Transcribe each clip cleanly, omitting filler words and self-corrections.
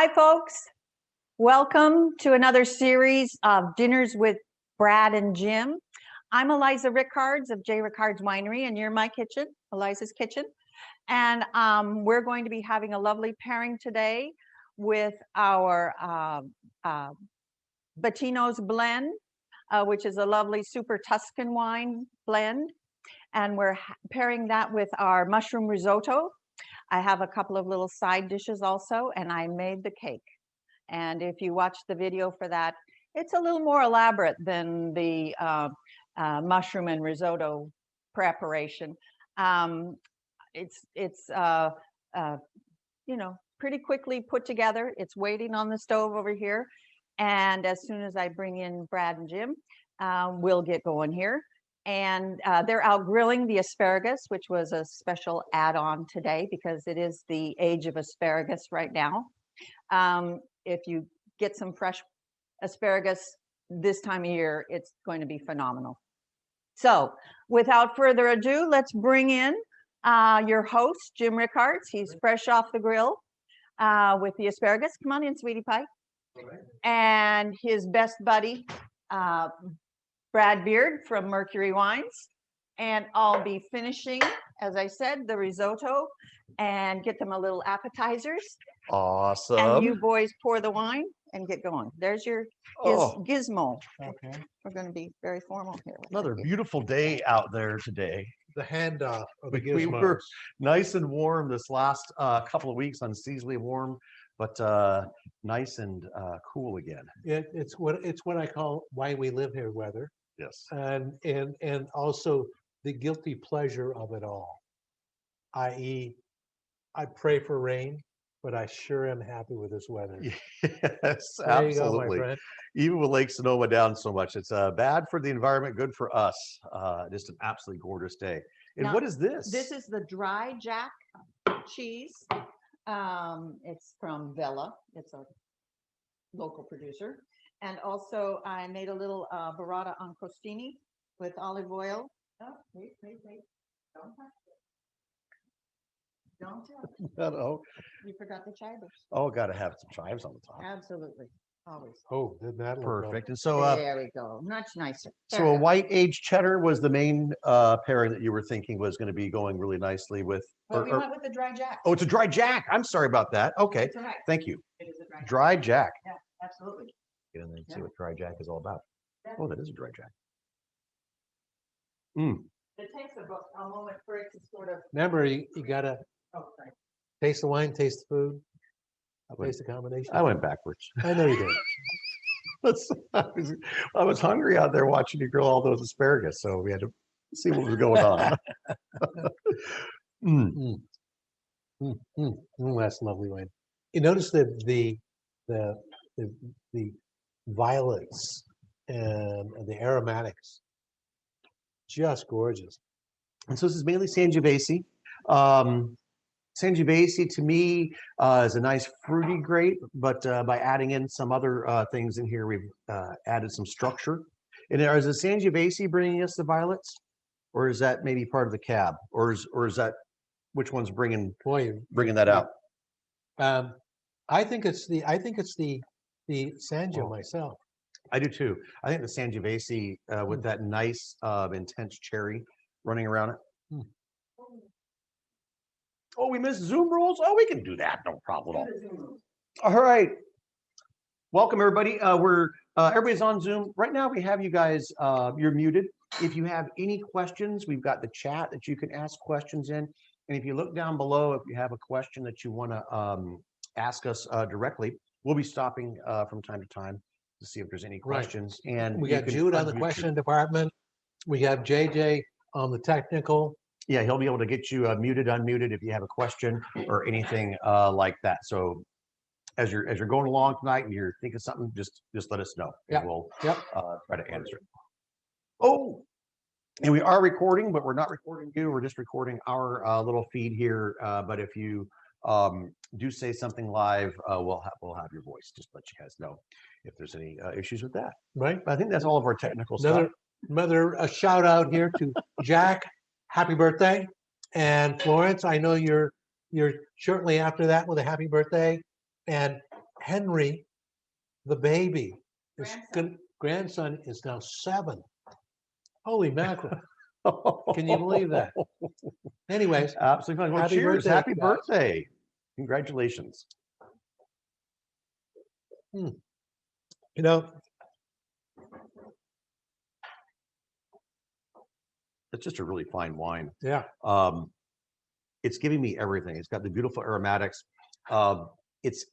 Hi, folks. Welcome to another series of Dinners with Brad and Jim. I'm Eliza Rickards of J. Rickards Winery, and you're my kitchen, Eliza's kitchen. And we're going to be having a lovely pairing today with our Battino's blend, which is a lovely super Tuscan wine blend. And we're pairing that with our mushroom risotto. I have a couple of little side dishes also, and I made the cake. And if you watch the video for that, it's a little more elaborate than the mushroom and risotto preparation. It's pretty quickly put together. It's waiting on the stove over here. And as soon as I bring in Brad and Jim, we'll get going here. And they're out grilling the asparagus, which was a special add-on today because it is the age of asparagus right now. If you get some fresh asparagus this time of year, it's going to be phenomenal. So without further ado, let's bring in your host, Jim Rickards. He's fresh off the grill with the asparagus. Come on in, sweetie pie. And his best buddy, Brad Beard from Mercury Wines. And I'll be finishing, as I said, the risotto and get them a little appetizers. Awesome. And you boys pour the wine and get going. There's your gizmo. Okay. We're going to be very formal here. Another beautiful day out there today. The handoff of the gizmos. We were nice and warm this last couple of weeks, unseasonably warm, but nice and cool again. It's what I call why we live here weather. Yes. And also the guilty pleasure of it all, i.e., I pray for rain, but I sure am happy with this weather. Yes, there absolutely. You go, my friend. Even with Lake Sonoma down so much, it's bad for the environment, good for us. Just an absolutely gorgeous day. And now, what is this? This is the dry jack cheese. It's from Vella. It's a local producer. And also I made a little burrata on crostini with olive oil. Oh, wait. Don't touch it. Don't touch it. No. You forgot the chives. Oh, got to have some chives on the top. Absolutely. Always. Oh, didn't that look perfect? Good. And so there we go. Much nicer. There so a white aged cheddar was the main pairing that you were thinking was going to be going really nicely with. Well, we went with the dry jack. Oh, it's a dry jack. I'm sorry about that. Okay. It's all right. Thank you. It is a dry jack. Yeah, absolutely. Get in there and see what dry jack is all about. Yeah. Oh, that is a dry jack. Mm. It takes a moment for it to sort of. Remember, you gotta taste the wine, taste the food, taste the combination. I went backwards. I know you did. I was hungry out there watching you grill all those asparagus, so we had to see what was going on. That's lovely wine. You notice that the violets and the aromatics, just gorgeous. And so this is mainly Sangiovese. Sangiovese to me is a nice fruity grape, but by adding in some other things in here, we've added some structure. And is the Sangiovese bringing us the violets, or is that maybe part of the cab, or is that which one's bringing that out? I think it's the Sangio myself. I do too. I think the Sangiovese with that nice intense cherry running around it. Oh, we missed Zoom rules? Oh, we can do that. No problem at all. All right. Welcome, everybody. Everybody's on Zoom. Right now, we have you guys, you're muted. If you have any questions, we've got the chat that you can ask questions in. And if you look down below, if you have a question that you want to ask us directly, we'll be stopping from time to time to see if there's any questions. Right. And we got Jude on the question department. We have JJ on the technical. Yeah, he'll be able to get you muted, unmuted if you have a question or anything like that. So as you're going along tonight and you're thinking something, just let us know. Yeah. We'll try to answer it. Oh, and we are recording, but we're not recording you. We're just recording our little feed here. But if you do say something live, we'll have your voice. Just let you guys know if there's any issues with that. Right. But I think that's all of our technical stuff. Another shout out here to Jack. Happy birthday. And Florence, I know you're shortly after that with a happy birthday. And Henry, the baby, his grandson is now 7. Holy mackerel. Can you believe that? Anyways, Absolutely fine. Well, happy cheers. birthday, Happy guys. birthday. Congratulations. you know, It's just a really fine wine. yeah, It's giving me everything. It's got the beautiful aromatics. It's,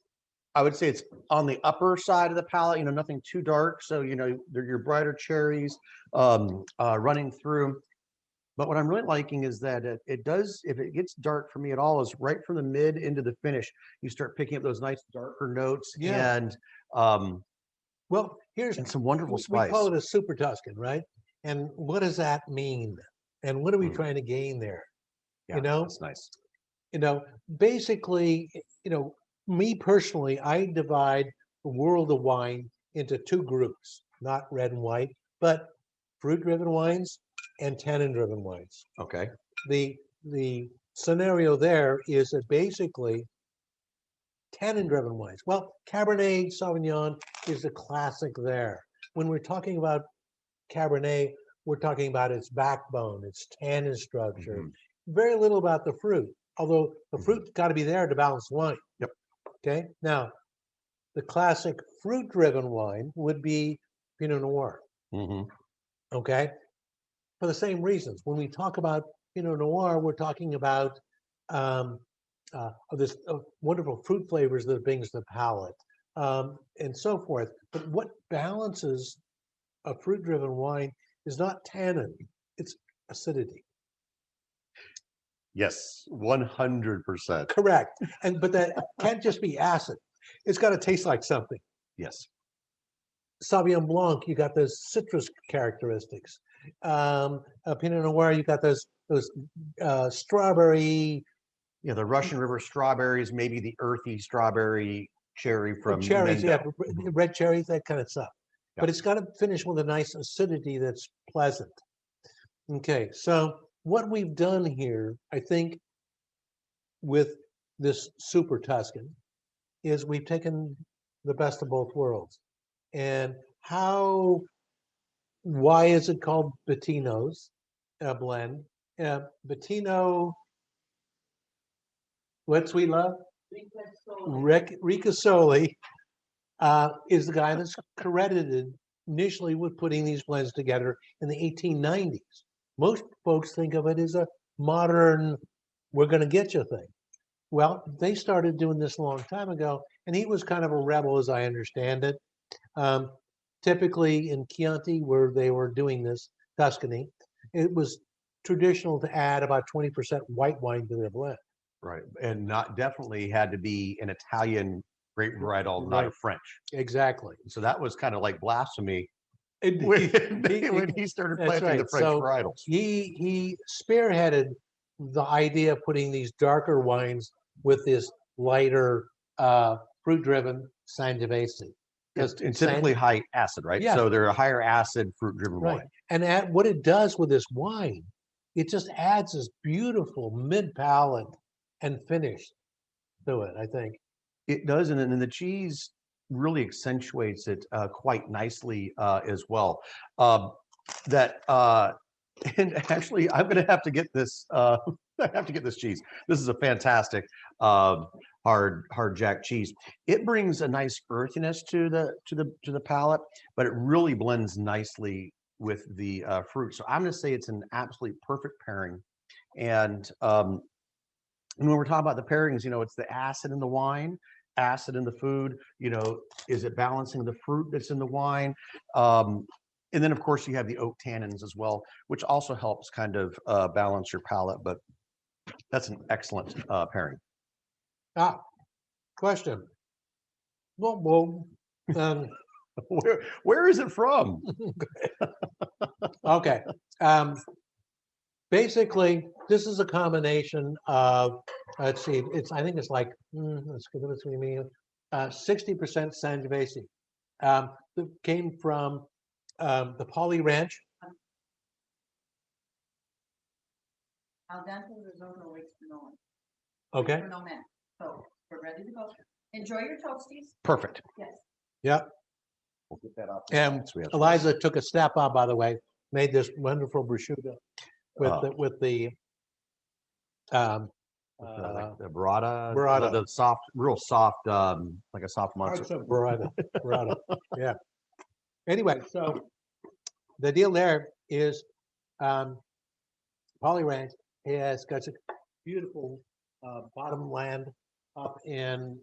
I would say it's on the upper side of the palate, nothing too dark. So, your brighter cherries running through. But what I'm really liking is that it does, if it gets dark for me at all, is right from the mid into the finish, you start picking up those nice darker notes Yeah. and well, here's some wonderful we spice. call it a super Tuscan, right? And what does that mean? And what are we Mm. trying to gain there? Yeah, you know, that's nice. Basically, me personally, I divide the world of wine into 2 groups, not red and white, but fruit-driven wines and tannin-driven wines. Okay. The scenario there is that basically tannin-driven wines. Well, Cabernet Sauvignon is a classic there. When we're talking about Cabernet, we're talking about its backbone, its tannin structure. Mhm. Very little about the fruit, although the Mhm. fruit's got to be there to balance the wine. Yep. Okay. Now, the classic fruit-driven wine would be Pinot Noir. Mhm. Okay. For the same reasons. When we talk about Pinot Noir, we're talking about this wonderful fruit flavors that it brings to the palate, and so forth. But what balances a fruit-driven wine is not tannin; it's acidity. Yes, 100%. Correct. But that can't just be acid. It's got to taste like something. Yes. Sauvignon Blanc, you got those citrus characteristics. Pinot Noir, you got those strawberry. Yeah, the Russian River strawberries, maybe the earthy strawberry cherry from Cherries, Mendo. yeah, red cherries, that kind of stuff. Yeah. But it's got to finish with a nice acidity that's pleasant. Okay, so what we've done here, I think, with this Super Tuscan, is we've taken the best of both worlds. And why is it called Bettino's blend? Bettino, what's we love? Ricasoli is the guy that's credited initially with putting these blends together in the 1890s. Most folks think of it as a modern, we're going to get you thing. Well, they started doing this a long time ago, and he was kind of a rebel, as I understand it. Typically in Chianti, where they were doing this, Tuscany, it was traditional to add about 20% white wine to their blend. Right. And not definitely had to be an Italian grape varietal, not a Right. French. Exactly. So that was kind of like blasphemy And when he started That's planting the right. French So varietals. he spearheaded the idea of putting these darker wines with this lighter fruit-driven Sangiovese. And typically high acid, right? Yeah. So they're a higher acid fruit-driven Right. wine. And what it does with this wine, it just adds this beautiful mid-palate and finish to it, I think. It does, and then the cheese really accentuates it quite nicely as well. That and actually, I'm going to have to get this. I have to get this cheese. This is a fantastic hard jack cheese. It brings a nice earthiness to the palate, but it really blends nicely with the fruit. So I'm going to say it's an absolutely perfect pairing. And when we're talking about the pairings, it's the acid in the wine, acid in the food. Is it balancing the fruit that's in the wine? And then, of course, you have the oak tannins as well, which also helps kind of balance your palate. But that's an excellent pairing. Question. Well, Where is it from? okay. Basically, this is a combination of, let's see, I think it's like, let's give it between me, 60% Sangiovese. That came from the Poly Ranch. Al dente risotto waits for no one. Okay. For no man. So we're ready to go. Enjoy your toasties. Perfect. Yes. Yep. We'll get that up. And So we have some- Eliza took a step up, by the way, made this wonderful prosciutto with Oh. with the um like the burrata, burrata. the soft, real soft, like a soft parts mozzarella. of burrata. Yeah. Anyway, so the deal there is Polly Ranch has got some beautiful bottomland up in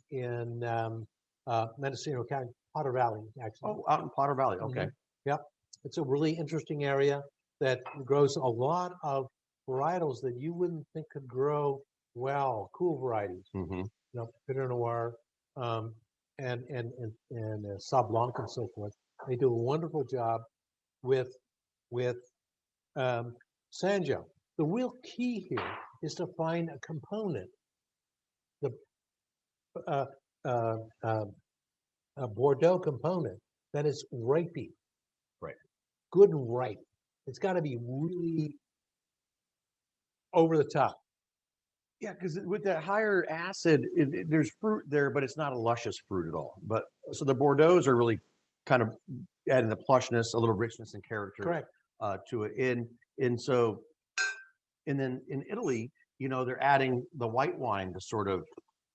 Mendocino County, Potter Valley, actually. Oh, out in Potter Valley. Okay. Yep. It's a really interesting area that grows a lot of varietals that you wouldn't think could grow well, cool varieties, Mm-hmm. you know, Pinot Noir, and Sauv Blanc and so forth. They do a wonderful job with Sanjo. The real key here is to find a component, the a Bordeaux component that is rapey, Right. good and ripe. It's got to be really over the top. Yeah, because with that higher acid, there's fruit there, but it's not a luscious fruit at all. But so the Bordeaux's are really kind of adding the plushness, a little richness and character Correct. to it. And so, and then in Italy, you know, they're adding the white wine to sort of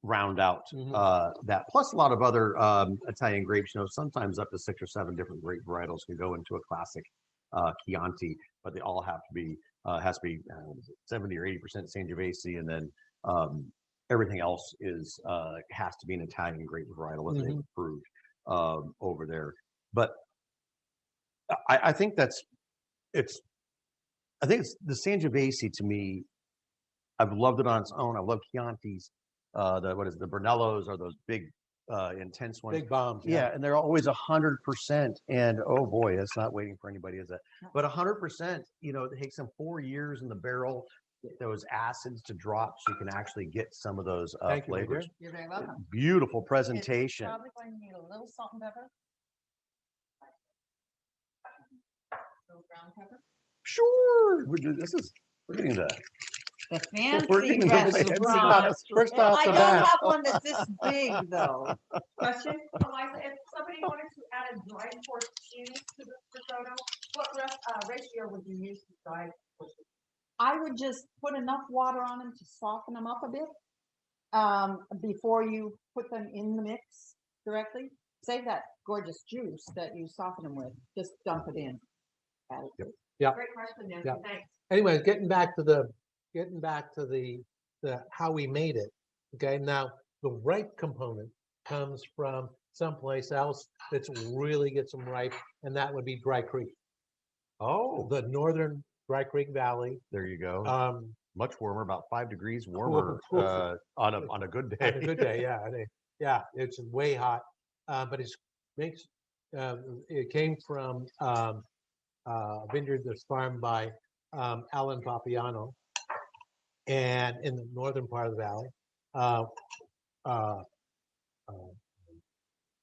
round out that. Plus a lot of other Italian grapes. You know, sometimes up to 6 or 7 different grape varietals can go into a classic Chianti, but they all have to be has to be 70 or 80% Sangiovese, and then everything else is has to be an Italian grape varietal that they've approved over there. But I think I think it's the Sangiovese to me. I've loved it on its own. I love Chiantis. The Brunellos are those big, intense ones. Big bombs. Yeah, and they're always 100%. And oh boy, that's not waiting for anybody, is it? But 100%. You know, it takes them 4 years in the barrel, get those acids to drop, so you can actually get some of those Thank you, my flavors. dear. You're very welcome. Beautiful It's presentation. probably going to need a little salt and pepper. A little ground pepper. Sure, we're getting the The we're fancy getting the fancy restaurant. First off I the don't bat. have one that's this big though. Question, Eliza, if somebody wanted to add a dried pork cheese to the risotto, what ratio would you use to dried pork cheese? I would just put enough water on them to soften them up a bit before you put them in the mix directly. Save that gorgeous juice that you soften them with. Just dump it in. Add it. Yep. Yeah. Great question, Nancy. Yeah. Thanks. Anyways, getting back to the how we made it. Okay, now the ripe component comes from someplace else that's really gets them ripe, and that would be Dry Creek, the northern Dry Creek Valley. There you go. Much warmer, about 5 degrees warmer on a good day. On a good day, yeah, yeah, it's way hot, but it came from a vineyard that's farmed by Alan Papiano, and in the northern part of the valley,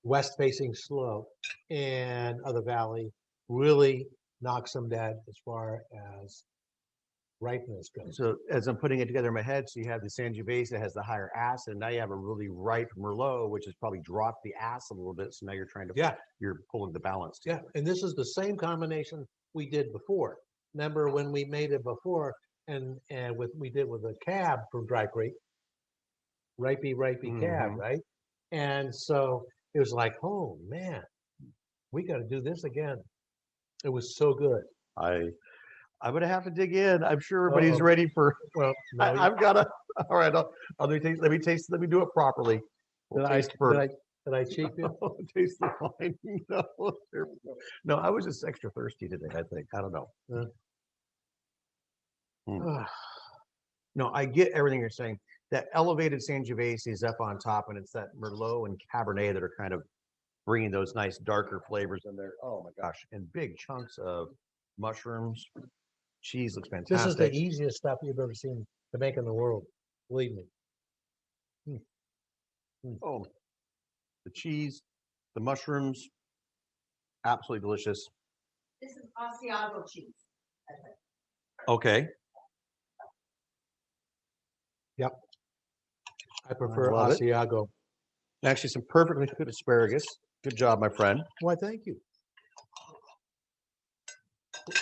west-facing slope, and of the valley really knocks them dead as far as ripeness goes. So as I'm putting it together in my head, so you have the Sangiovese that has the higher acid, and now you have a really ripe Merlot, which has probably dropped the acid a little bit. So now you're trying to, you're pulling the balance Yeah, together. and this is the same combination we did before. Remember when we made it before, and we did with a cab from Dry Creek, ripey cab, right? And so it was like, oh man, we got to do this again. It was so good. I'm gonna have to dig in. I'm sure everybody's ready for. Well, no, I've got to. All right, let me taste. Let me taste. Let me do it properly. We'll taste first. did I cheat you? Taste the wine. No, there we go. No, I was just extra thirsty today. I think. I don't know. No, I get everything you're saying. That elevated Sangiovese is up on top, and it's that Merlot and Cabernet that are kind of bringing those nice darker flavors in there. Oh my gosh, and big chunks of mushrooms. Cheese looks fantastic. This is the easiest stuff you've ever seen to make in the world. Believe me. Oh, the cheese, the mushrooms, absolutely delicious. This is Asiago cheese. Okay. Yep. I prefer love it. Asiago. Actually, some perfectly good asparagus. Good job, my friend. Why, thank you.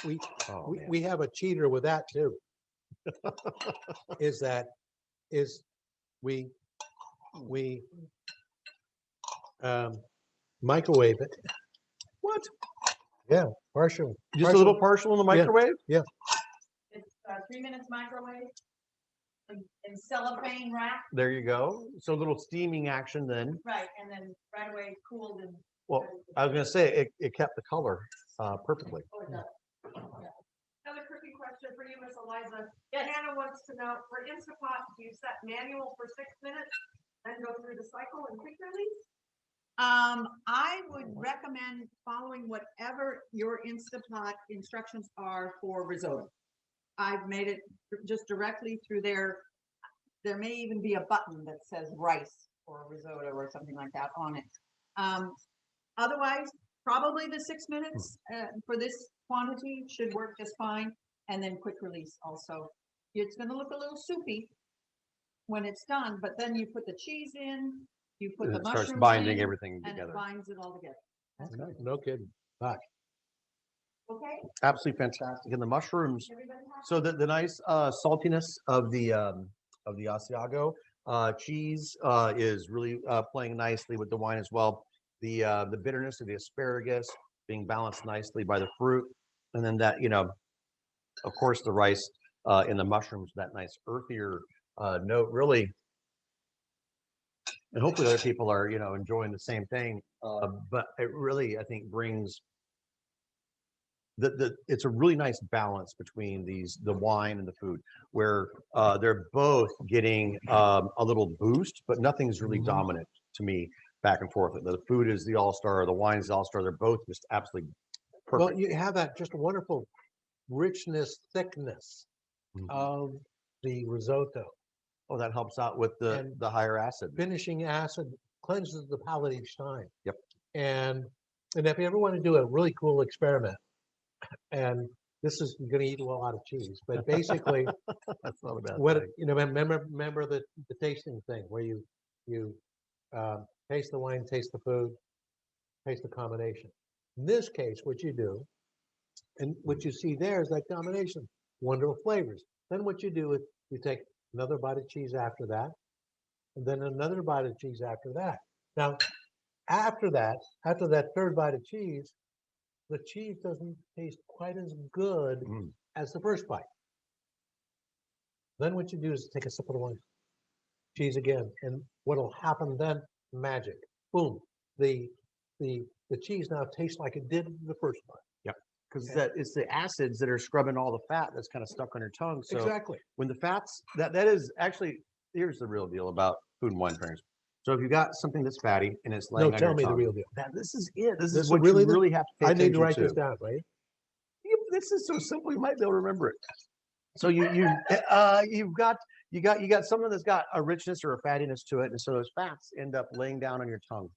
We, Oh, we, man. we have a cheater with that too. Is we microwave it. What? Yeah, partial. Just a little partial in the microwave? It's 3 minutes microwave in cellophane wrap. There you go. So a little steaming action then. Right, and then right away cooled and. Well, I was going to say it kept the color perfectly. Oh, it does. Another tricky question for you, Miss Eliza. Hannah wants to know, for Instapot, do you set manual for 6 minutes and go through the cycle and quick release? I would recommend following whatever your Instapot instructions are for risotto. I've made it just directly through there. There may even be a button that says rice or risotto or something like that on it. Otherwise, probably the 6 minutes for this quantity should work just fine. And then quick release also. It's going to look a little soupy when it's done, but then you put the cheese in, you put And the it starts mushrooms binding in, everything and together. it binds it all together. That's good. No kidding. Fuck. Okay. Absolutely fantastic. And the mushrooms. Everybody happy? So the nice saltiness of the Asiago cheese is really playing nicely with the wine as well. The bitterness of the asparagus being balanced nicely by the fruit, and then that, of course, the rice and the mushrooms, that nice earthier note, really. And hopefully other people are enjoying the same thing. But it really, I think, brings it's a really nice balance between the wine and the food, where they're both getting a little boost, but nothing's really dominant to me back and forth. The food is the all-star, the wine is the all-star. They're both just absolutely perfect. Well, you have that just wonderful richness, thickness of the risotto. Oh, that helps out with And the higher acid. Finishing acid cleanses the palate each time. Yep. And if you ever want to do a really cool experiment, and this is going to eat a lot of cheese, but basically, That's not a bad what thing. remember the tasting thing where you taste the wine, taste the food, taste the combination. In this case, what you do, and what you see there is that combination, wonderful flavors. Then what you do is you take another bite of cheese after that, and then another bite of cheese after that. Now, after that third bite of cheese, the cheese doesn't taste quite as good as the first bite. Then what you do is take a sip of the wine, cheese again, and what'll happen then? Magic. Boom. The cheese now tastes like it did the first bite. Yep. Because it's the acids that are scrubbing all the fat that's kind of stuck on your tongue. So Exactly. when the fats, that is actually, here's the real deal about food and wine pairings. So if you got something that's fatty and it's laying No, on tell your me the tongue, real deal. this is it. This This is is what really you really have to pay I attention need to write to. this down, right? This is so simple, you might be able to remember it. So you got something that's got a richness or a fattiness to it, and so those fats end up laying down on your tongue,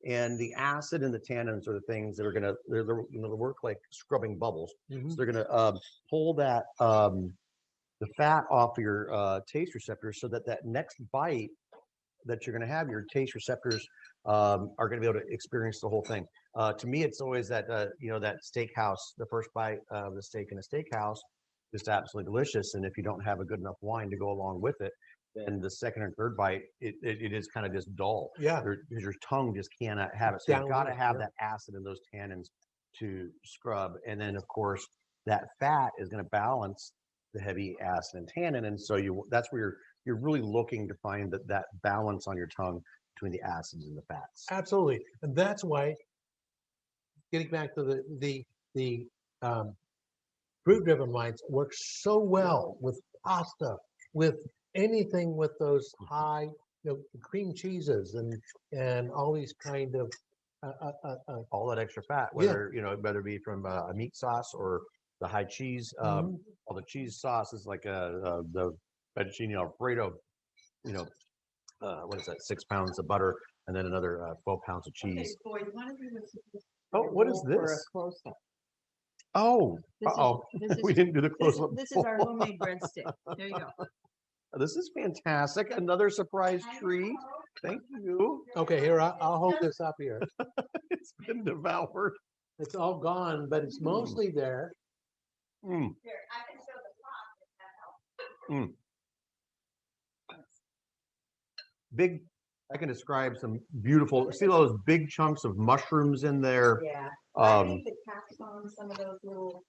and the acid and the tannins are the things that are gonna they work like scrubbing bubbles. So they're gonna pull that the fat off of your taste receptors, so that next bite that you're going to have, your taste receptors are going to be able to experience the whole thing. To me, it's always that that steakhouse, the first bite of the steak in a steakhouse, just absolutely delicious. And if you don't have a good enough wine to go along with it, then the second and third bite, it is kind of just dull. Yeah. Because your tongue just cannot have it. So you've got to have yeah. that acid and those tannins to scrub. And then, of course, that fat is going to balance the heavy acid and tannin. And so that's where you're really looking to find that balance on your tongue between the acids and the fats. Absolutely. And that's why, getting back to the fruit-driven wines work so well with pasta, with anything with those high, cream cheeses and all these kind of all that extra fat, whether whether it be from a meat sauce or the high cheese. All the cheese sauce is like the fettuccine Alfredo. What is that? 6 pounds of butter and then another 12 pounds of cheese. Okay, boys, one of you was supposed to Oh, what is roll for a this? close-up. Oh, This is- we didn't do the This, close-up. this is our homemade breadstick. There you go. This is fantastic. Another surprise treat. Thank you. Okay, here, I'll hold this up here. It's been devoured. It's all gone, but it's mostly there. Mm. Here, I can show the pot if that helps. Big, I can describe some beautiful, see those big chunks of mushrooms in there. Yeah. I Um, think the caps on some of those little,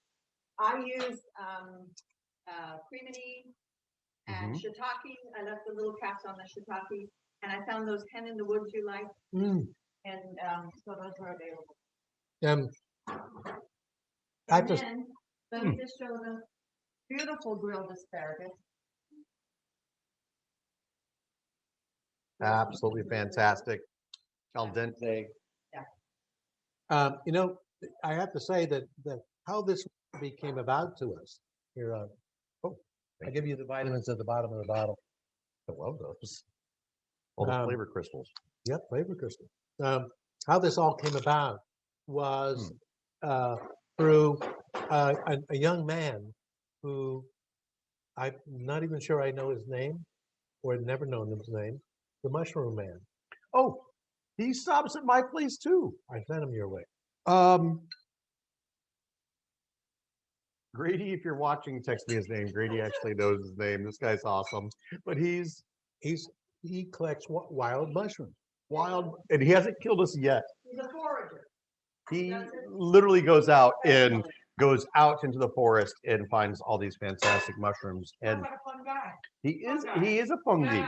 I used cremini and Mhm. shiitake. I left the little caps on the shiitake, and I found those 10 in the woods you like, Mm. and so those were available. Um, I And just, then, let me just show the beautiful grilled asparagus. absolutely fantastic. Al dente. you know, I have to say that how this came about to us here. Oh, I give you the vitamins at the bottom of the bottle. I love those. All the Um, flavor crystals. Yep, flavor crystal. How this all came about was through a young man who I'm not even sure I know his name or had never known his name, the Mushroom Man. Oh, he stops at my place too. I sent him your way. Grady, if you're watching, text me his name. Grady actually knows his name. This guy's awesome. But he's He collects wild mushrooms. wild, and he hasn't killed us yet. He's a forager. He literally goes out into the forest and finds all these fantastic mushrooms. And What a fun guy. he is a fungi.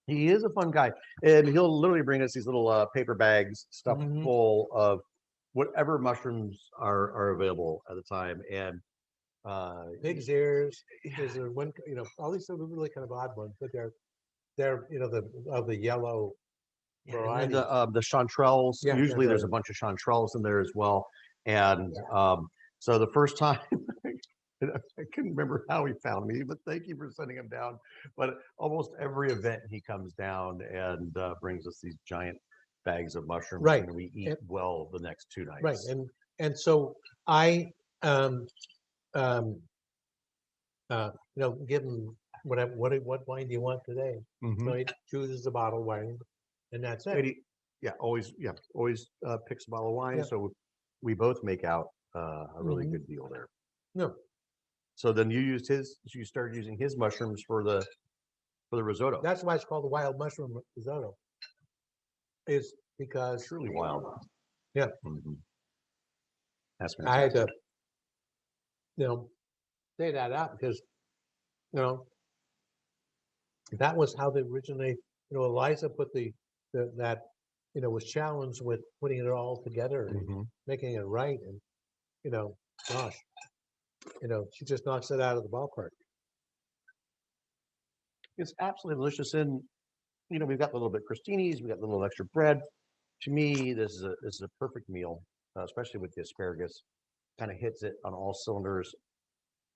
He is a fun guy. And he'll literally bring us these little paper bags stuffed Mhm. full of whatever mushrooms are available at the time. And Pig's ears. There's a one, all these are really kind of odd ones, but they're the yellow and variety. the chanterelles. Yeah, Usually there's a chanterelles. bunch of chanterelles in there as well. And so the first time, I couldn't remember how he found me, but thank you for sending him down. But almost every event he comes down and brings us these giant bags of mushrooms, Right. and we eat And- well the next 2 nights. Right, and so I give him what wine do you want today? Mhm. So he chooses a bottle of wine, and that's And it. always picks a bottle of wine. Yeah. So we both make out a really Mhm. good deal there. No, So then you started using his mushrooms for the risotto. that's why it's called the wild mushroom risotto. Is because Truly wild. Yeah. Mhm. That's I had fantastic. to, say that out because, that was how they originally, Eliza put that, was challenged with putting it all together and Mhm. making it right. And, gosh, she just knocks it out of the ballpark. It's absolutely delicious. And we've got the little bit crostinis, we got the little extra bread. To me, this is a perfect meal, especially with the asparagus. Kind of hits it on all cylinders.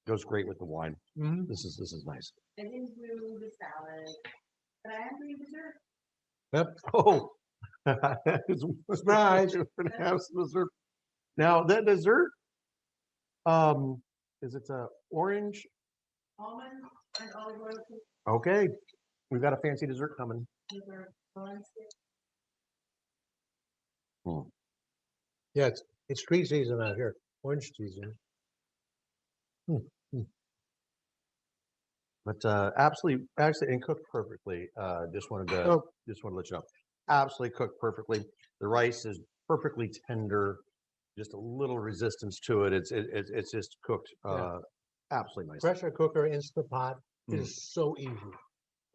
Goes great with the wine. Mhm. This is nice. I didn't do the salad, but I am doing dessert. Yep. Oh, Surprise. We're gonna have some dessert. Now that dessert, is it a orange? Almond and olive oil. Okay, we've got a fancy dessert coming. Sugar, orange. Yeah, it's tree season out here, orange season. But absolutely, and cooked perfectly. Just wanted to Oh, let you know, absolutely cooked perfectly. The rice is perfectly tender. Just a little resistance to it. It's just cooked Yeah. absolutely nice. pressure cooker, Instant Pot. It is so easy.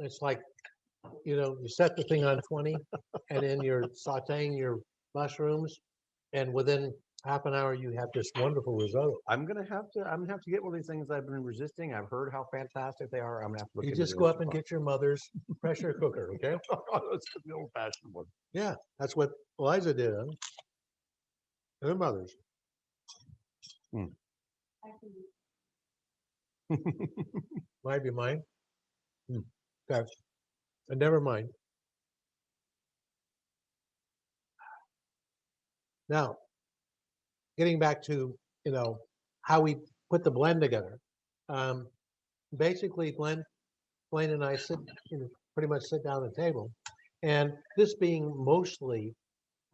It's like, you set the thing on 20 and then you're sauteing your mushrooms, and within half an hour you have this wonderful risotto. I'm gonna have to get one of these things I've been resisting. I've heard how fantastic they are. I'm gonna have to look You into just the go up and Instant get your mother's pressure cooker, okay? Pot. That's the old-fashioned one. Yeah, that's what Eliza did, huh? Her mother's. Might be mine. Okay. And never mind. Now, getting back to, how we put the blend together. Basically, Blaine and I pretty much sit down at the table, And this being mostly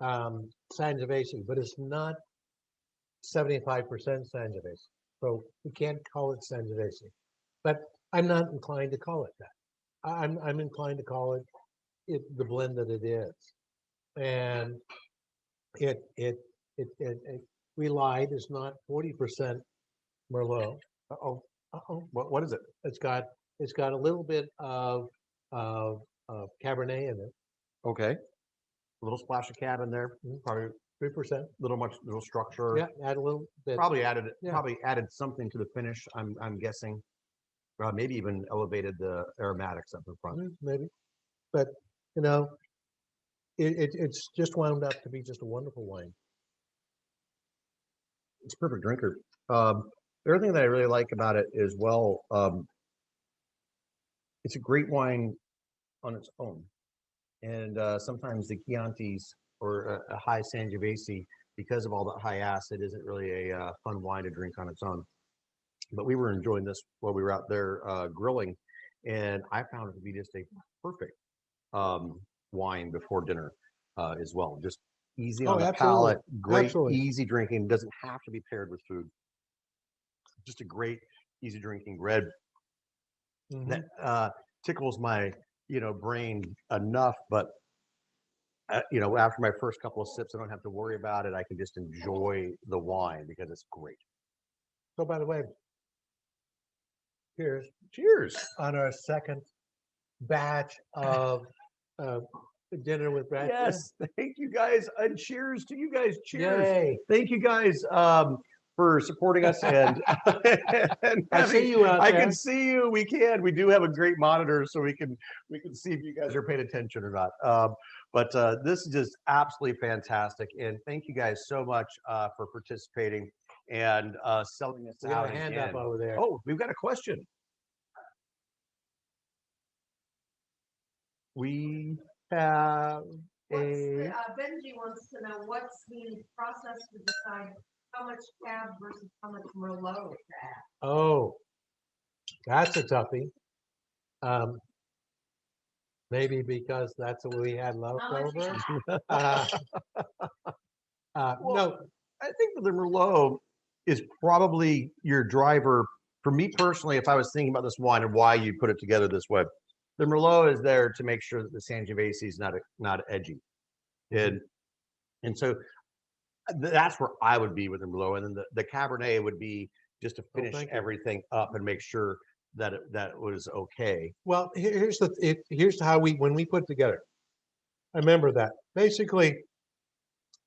Sangiovese, but it's not 75% Sangiovese. So we can't call it Sangiovese. But I'm not inclined to call it that. I'm inclined to call it the blend that it is. And it we lied, it's not 40% Merlot. Uh-oh. Uh-oh. What is it? It's got a little bit of Cabernet in it, Okay. A little splash of cab in there. Probably 3%. little structure. Yeah, add a little bit. Probably Yeah. added something to the finish. I'm guessing. Maybe even elevated the aromatics up in front. Maybe. But you know, it's just wound up to be just a wonderful wine. It's a perfect drinker. The other thing that I really like about it is, well, it's a great wine on its own. And sometimes the Chiantis or a high Sangiovese, because of all that high acid, isn't really a fun wine to drink on its own. But we were enjoying this while we were out there grilling, and I found it to be just a perfect wine before dinner as well. Just easy on the palate, great, easy drinking. Doesn't have to be paired with food. Just a great, easy drinking red that tickles my brain enough, but after my first couple of sips, I don't have to worry about it. I can just enjoy the wine because it's great. So, by the way, Cheers on our second batch of dinner with Brad. Yes, thank you guys, and cheers to you guys. Cheers. Yay. Thank you guys for supporting us and, I see you out there. I can see you. We do have a great monitor, so we can see if you guys are paying attention or not. But this is just absolutely fantastic, and thank you guys so much for participating and selling us out. A hand up over there. Oh, we've got a question. We have Benji wants to know what's the process to decide how much cab versus how much Merlot to add. Oh, that's a toughie. Maybe because that's what we had left over. No, I think the Merlot is probably your driver. For me personally, if I was thinking about this wine and why you put it together this way, the Merlot is there to make sure that the Sangiovese is not edgy, and so that's where I would be with the Merlot, and then the Cabernet would be just to finish everything up and make sure that that was okay. Well, here's how when we put it together. I remember that basically.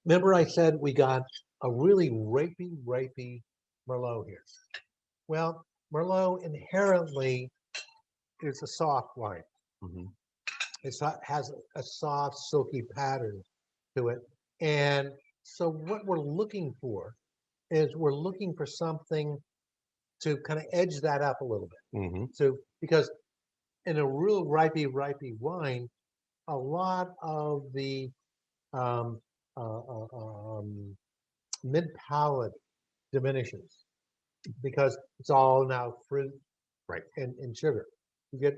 Remember, I said we got a really rapey Merlot here. Well, Merlot inherently is a soft wine. It has a soft, silky pattern to it. And so what we're looking for is we're looking for something to kind of edge that up a little bit. So because in a real rapey wine, a lot of the mid palate diminishes because it's all now fruit, right, and sugar. You get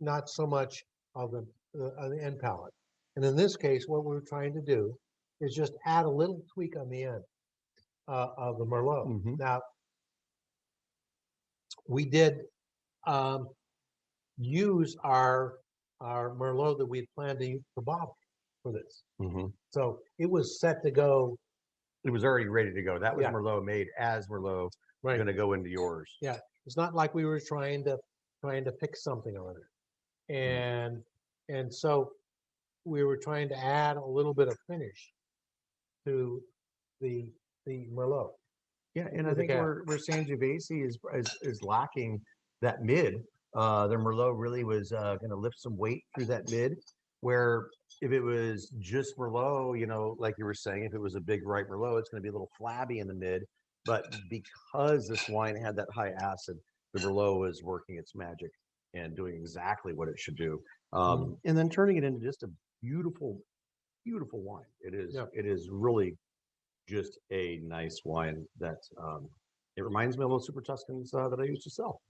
not so much of the end palate. And in this case, what we're trying to do is just add a little tweak on the end of the Merlot. Now, we did use our Merlot that we had planned to use for bottle for this. So it was set to go. It was already ready to go. That was Merlot made as Merlot, going to go into yours. Yeah, it's not like we were trying to pick something on it, and so we were trying to add a little bit of finish to the Merlot. Yeah, and I think where Sangiovese is lacking that mid, the Merlot really was going to lift some weight through that mid. Where if it was just Merlot, like you were saying, if it was a big ripe Merlot, it's going to be a little flabby in the mid. But because this wine had that high acid, the Merlot was working its magic and doing exactly what it should do, and then turning it into just a beautiful, beautiful wine. It is really just a nice wine that it reminds me of those Super Tuscans that I used to sell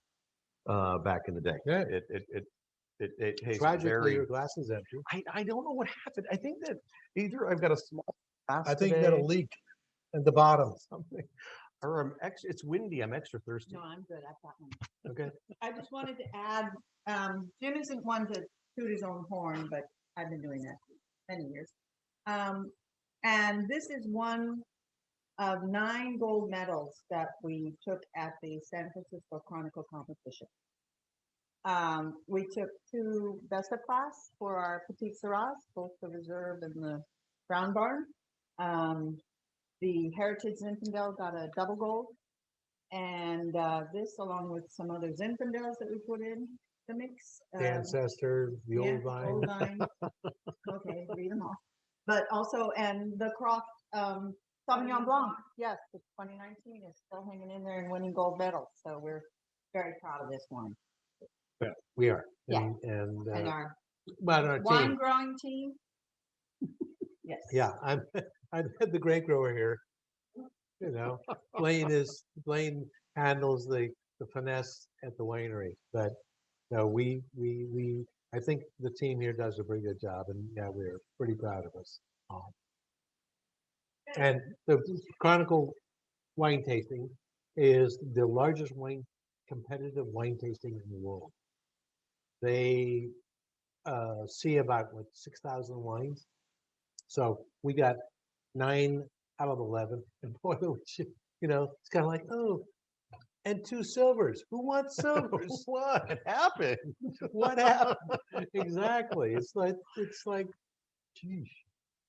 back in the day. Yeah. It tastes Tragically, very. your glass is empty. I don't know what happened. I think that either I've got a small glass I think you got a today, leak at the bottom. something, or it's windy. I'm extra thirsty. No, I'm good. I've got one. Okay. I just wanted to add, Jim isn't one to toot his own horn, but I've been doing that for many years. And this is one of 9 gold medals that we took at the San Francisco Chronicle competition. We took 2 best of class for our Petite Syrahs, both the Reserve and the Brown Barn. The Heritage Zinfandel got a double gold. And this, along with some other Zinfandels that we put in the mix. The ancestor, the Yeah, old vine. old vine. Okay, read them off. But also, and the Croft Sauvignon Blanc, yes, the 2019 is still hanging in there and winning gold medals. So we're very proud of this wine. Yeah, we are. Yeah. And our but our wine team. growing team. Yes. Yeah, I've had the grape grower here. You know, Blaine handles the finesse at the winery, but no, I think the team here does a pretty good job, and yeah, we're pretty proud of us. And the Chronicle wine tasting is the largest competitive wine tasting in the world. They see about 6,000 wines, so we got 9 out of 11, and boy, it's kind of like, oh, and 2 silvers. Who wants silvers? What happened? What happened? Exactly. It's like, geez,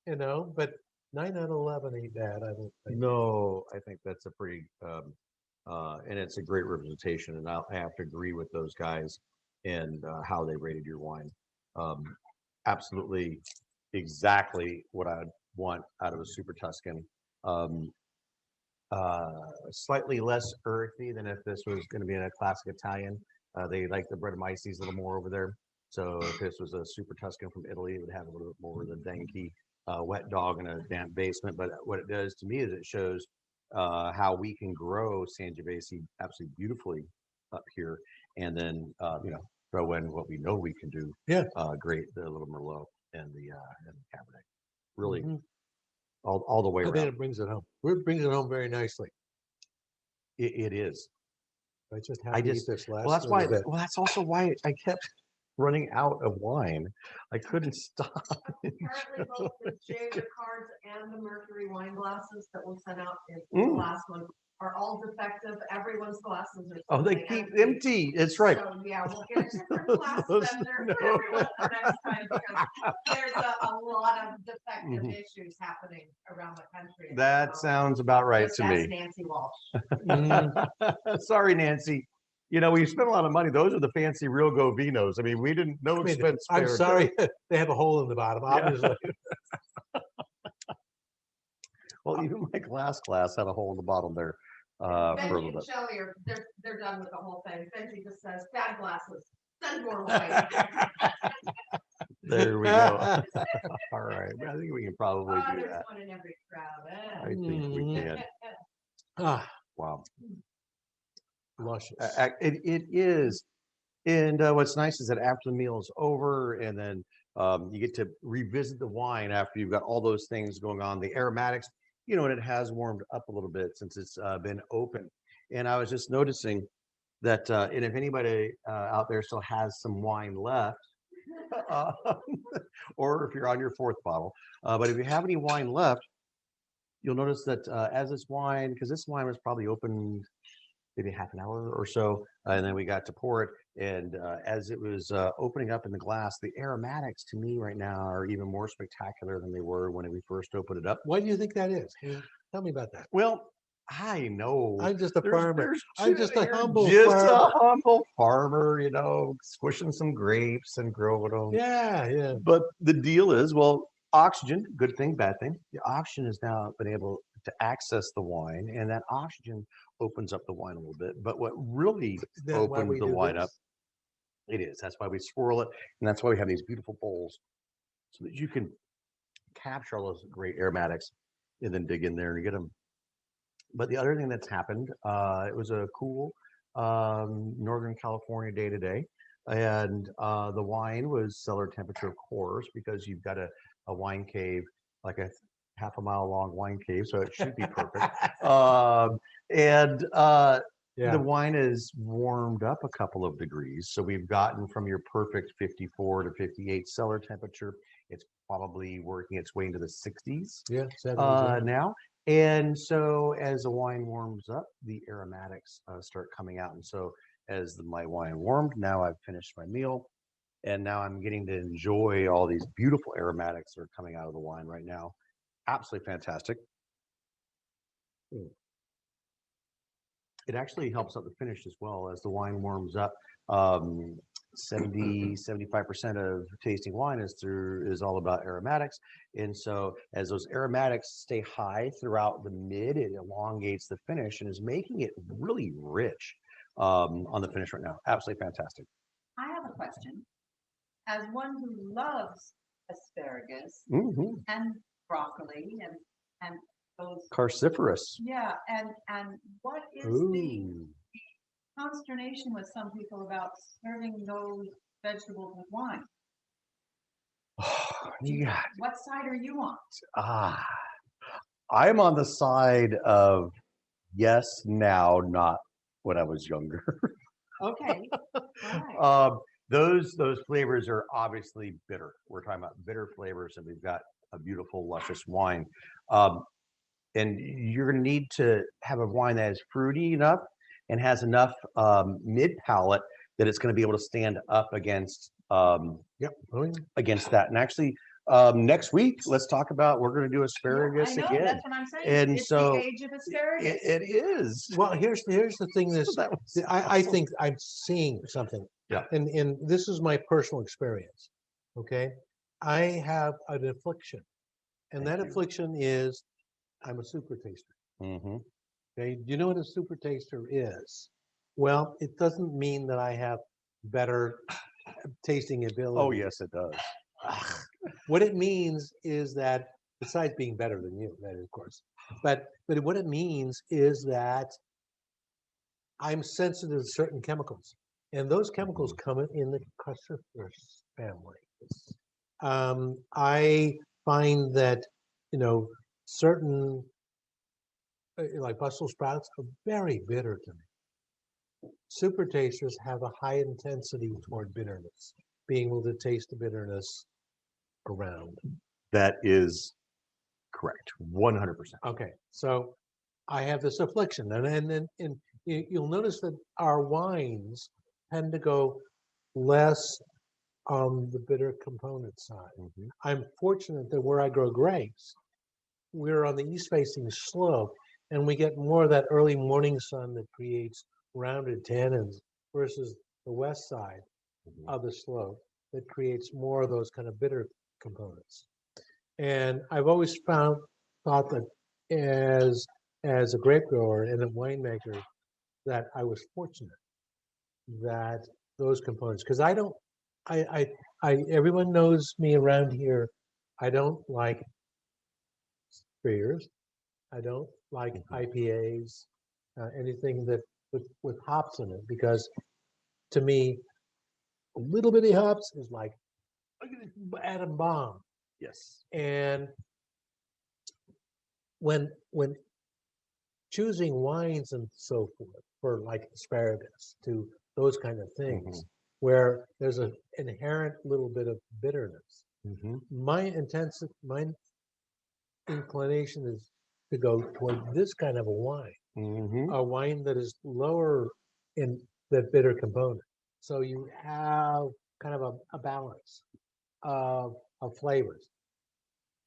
but 9 out of 11 ain't bad. I don't think. No, I think that's a pretty, and it's a great representation. And I have to agree with those guys and how they rated your wine. Absolutely, exactly what I'd want out of a Super Tuscan. Slightly less earthy than if this was going to be in a classic Italian. They like the Brettanomyces a little more over there. So if this was a Super Tuscan from Italy, it would have a little bit more of the danky wet dog in a damp basement. But what it does to me is it shows how we can grow Sangiovese absolutely beautifully up here, and then throw in what we know we can do. Yeah, great, the little Merlot and the Cabernet. Really, all the way I around. think it brings it home. It brings it home very nicely. It is. I just have to eat this last. Well, that's little why. bit. Well, that's also why I kept running out of wine. I couldn't stop. Apparently, both the Jaeger cards and the Mercury wine glasses that we'll send out in the last one are all defective. Everyone's glasses are. Oh, they keep empty. It's right. So yeah, we'll get a different glass vendor for everyone for next time because there's a lot of defective issues happening around the country. That sounds about right to That's me. Nancy Walsh. Sorry, Nancy. We spent a lot of money. Those are the fancy real go vinos. I mean, we didn't. No expense. I'm spared. sorry, they have a hole in the bottom, obviously. Well, even my glass had a hole in the bottom there for a Benji little and bit. Shelley they're done with the whole thing. Benji just says bad glasses. Send more wine. There we go. All right. I think we can probably do There's that. one in every crowd. I think we can. Wow. Luscious. It is. And what's nice is that after the meal is over, and then you get to revisit the wine after you've got all those things going on, the aromatics, and it has warmed up a little bit since it's been open. And I was just noticing that, and if anybody out there still has some wine left, or if you're on your 4th bottle, but if you have any wine left, you'll notice that as this wine, because this wine was probably open maybe half an hour or so, and then we got to pour it. And as it was opening up in the glass, the aromatics to me right now are even more spectacular than they were when we first opened it up. Why do you think that is? Tell me about that. Well, I know. I'm just a farmer. I'm just a You're humble just farmer. a humble farmer, squishing some grapes and growing them. Yeah. But the deal is, well, oxygen, good thing, bad thing. The oxygen has now been able to access the wine, and that oxygen opens up the wine a little bit. But what really opens the wine up, it is. That's why we swirl it, and that's why we have these beautiful bowls, so that you can capture all those great aromatics and then dig in there and get them. But the other thing that's happened, it was a cool Northern California day today. And the wine was cellar temperature, of course, because you've got a wine cave, like a half a mile long wine cave, so it should be perfect. And Yeah. the wine is warmed up a couple of degrees. So we've gotten from your perfect 54 to 58 cellar temperature. It's probably working its way into the 60s Yeah. 70s, yeah. now. And so as the wine warms up, the aromatics start coming out. And so as my wine warmed, now I've finished my meal. And now I'm getting to enjoy all these beautiful aromatics that are coming out of the wine right now. Absolutely fantastic. It actually helps out the finish as well as the wine warms up. 75% of tasting wine is all about aromatics. And so as those aromatics stay high throughout the mid, it elongates the finish and is making it really rich on the finish right now. Absolutely fantastic. I have a question. As one who loves asparagus Mm-hmm. and broccoli and those, Carciferous. yeah, and what is the Ooh. consternation with some people about serving those vegetables with wine? Yeah. What side are you on? I'm on the side of yes now, not when I was younger. Okay, all right. Those flavors are obviously bitter. We're talking about bitter flavors, and we've got a beautiful, luscious wine. And you're going to need to have a wine that is fruity enough and has enough mid palate that it's going to be able to stand up against against that. And actually, next week, let's talk about, we're going to do asparagus I know, again. that's what I'm saying. And It's so the age of asparagus. it is. Well, here's the thing. This That was I awesome. think I'm seeing something. Yeah. And this is my personal experience. Okay. I have an affliction, and Thank that you. affliction is I'm a super taster. Mm-hmm. Okay. Do you know what a super taster is? Well, it doesn't mean that I have better tasting ability. Oh, yes, it does. What it means is that, besides being better than you, that is, of course, but what it means is that I'm sensitive to certain chemicals, and those chemicals come in the cruciferous family. I find that certain like Brussels sprouts are very bitter to me. Super tasters have a high intensity toward bitterness, being able to taste the bitterness around. That is correct. 100%. Okay, so I have this affliction, and you'll notice that our wines tend to go less on the bitter component side. Mm-hmm. I'm fortunate that where I grow grapes, we're on the east-facing slope, and we get more of that early morning sun that creates rounded tannins versus the west side of the slope that creates more of those kind of bitter components. And I've always thought that as a grape grower and a winemaker, that I was fortunate that those components, because everyone knows me around here. I don't like beers. I don't like IPAs, anything that with hops in it, because to me, a little bitty hops is like atom bomb. Yes. And when choosing wines and so forth for like asparagus to those kind of things, where there's an inherent little bit of bitterness, my inclination is to go toward this kind of a wine that is lower in that bitter component. So you have kind of a balance of flavors.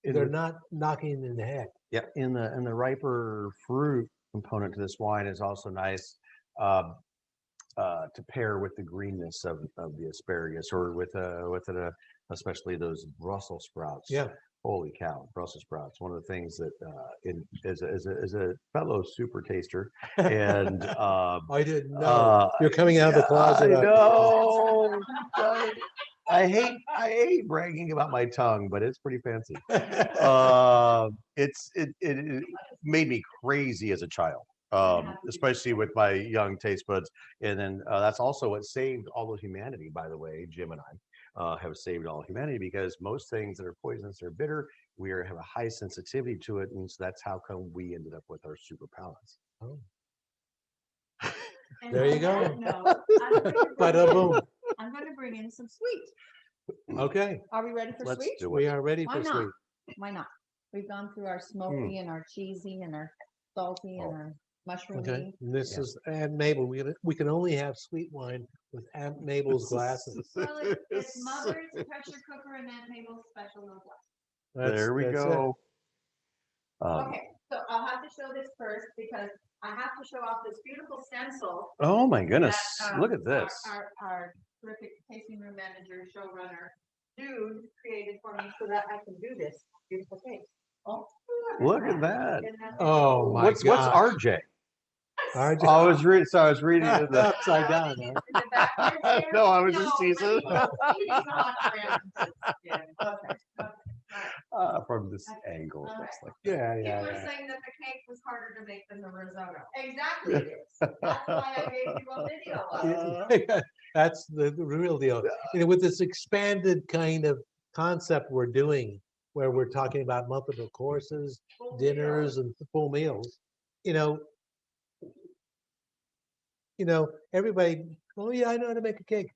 They're not knocking in the head. Yeah, in the riper fruit component to this wine is also nice to pair with the greenness of the asparagus, or with especially those Brussels sprouts. Yeah. Holy cow, Brussels sprouts! One of the things that as a fellow super taster, and I didn't know. You're coming out of the closet. I know. I hate bragging about my tongue, but it's pretty fancy. It made me crazy as a child. especially with my young taste buds. And then that's also what saved all of humanity, by the way. Jim and I have saved all humanity because most things that are poisonous or bitter, have a high sensitivity to it. And so that's how come we ended up with our super palates. Oh. And There you on go. that note, Bada boom. I'm gonna bring in some sweet. Okay, Are we ready for Let's sweet? do we it. are ready Why for not? sweet. Why not? We've gone through our smoky and our cheesy and our salty and Oh. our mushroomy. Okay, and this Yeah. is Aunt Mabel. We can only have sweet wine with Aunt Mabel's glasses. Well, it's mother's pressure cooker and Aunt Mabel's special little glass. That's, There we that's it. go. Okay, so I'll have to show this first because I have to show off this beautiful stencil. Oh my goodness. that, Look at this. Our terrific tasting room manager, showrunner, dude created for me so that I can do this beautiful cake. Oh, Look at that. Isn't that Oh my What's God. RJ? RJ. I was reading. So I was reading in the. Upside down. In Huh? the back there? No, I was just teasing. He's not friends. Yeah, okay. From this angle, it looks like. Yeah, You yeah, were yeah. saying that the cake was harder to make than the risotto. Exactly it is. That's why I gave you a video of it. That's the real deal. You know, with this expanded kind of concept we're doing, where we're talking about multiple courses, Full dinners, and full meals, you know, everybody, oh yeah, I know how to make a cake,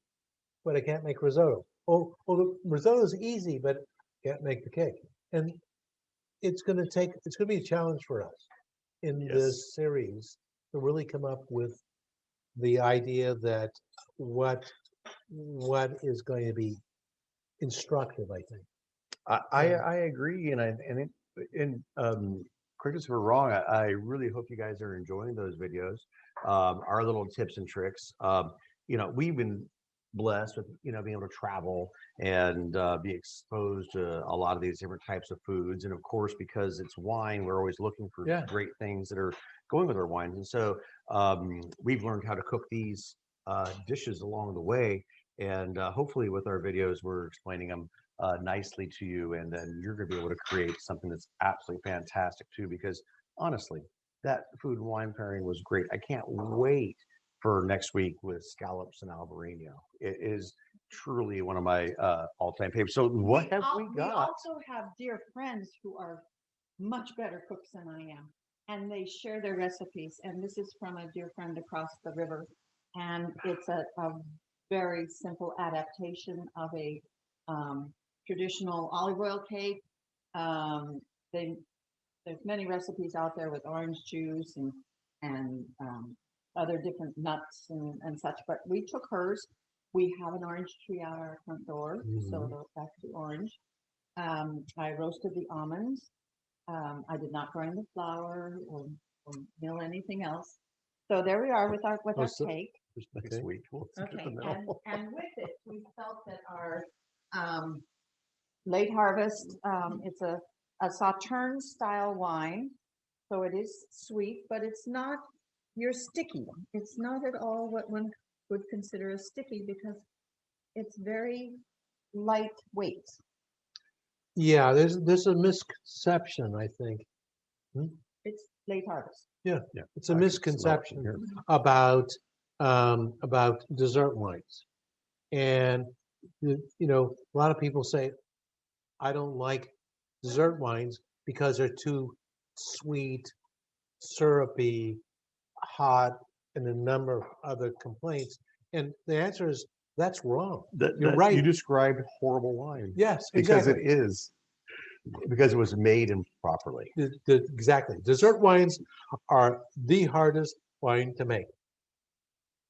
but I can't make risotto. Oh, the risotto is easy, but can't make the cake. And it's going to be a challenge for us in Yes. this series to really come up with the idea that what is going to be instructive, I think. I agree, correct us if we're wrong. I really hope you guys are enjoying those videos. Our little tips and tricks. We've been blessed with being able to travel and be exposed to a lot of these different types of foods, and of course, because it's wine, we're always looking for Yeah. great things that are going with our wines, and so we've learned how to cook these dishes along the way, and hopefully with our videos we're explaining them nicely to you, and then you're going to be able to create something that's absolutely fantastic too, because honestly, that food and wine pairing was great. I can't wait for next week with scallops and albarino. It is truly one of my all-time favorites. So what have we We got? also have dear friends who are much better cooks than I am, and they share their recipes. And this is from a dear friend across the river, and it's a very simple adaptation of a traditional olive oil cake. There's many recipes out there with orange juice and other different nuts and such, but we took hers. We have an orange tree out our front door, so that's the orange. I roasted the almonds. I did not grind the flour or mill anything else. So there we are with our cake. Next Okay. week. We'll see Okay, in the middle. and with it, we felt that our late harvest, it's a Sauterne style wine, so it is sweet, but it's not your sticky. It's not at all what one would consider a sticky because it's very lightweight. Yeah, there's a misconception, I think. It's late harvest. Yeah, Yeah, it's a I can smell it misconception from here. about dessert wines, and a lot of people say, I don't like dessert wines because they're too sweet, syrupy, hot, and a number of other complaints. And the answer is that's wrong. You're right. You described horrible wine. Yes, Because exactly. it is. Because it was made improperly. Exactly. Dessert wines are the hardest wine to make.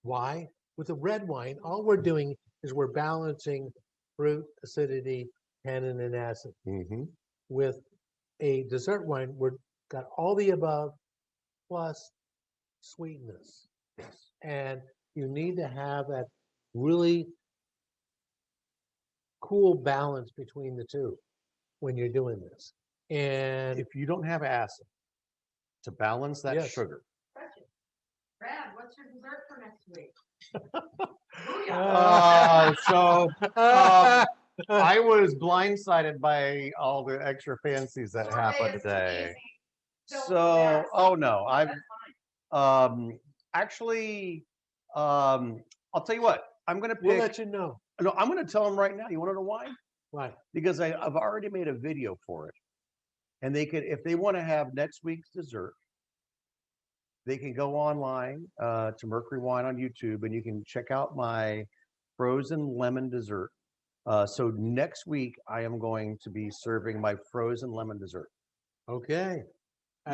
Why? With a red wine, all we're doing is we're balancing fruit, acidity, tannin, and acid. Mm-hmm. With a dessert wine, we've got all the above plus sweetness. Yes. And you need to have that really cool balance between the two when you're doing this. And If you don't have acid to balance that Yes. sugar, Brad, what's your dessert for next week? I was blindsided by all the extra fancies that happened today. So, oh no, Actually, I'll tell you what. I'm gonna We'll pick. let you know. No, I'm gonna tell them right now. You want to know why? Why? Because I've already made a video for it, and they could, if they want to have next week's dessert, they can go online to Mercury Wine on YouTube, and you can check out my frozen lemon dessert. So next week I am going to be serving my frozen lemon dessert. Okay.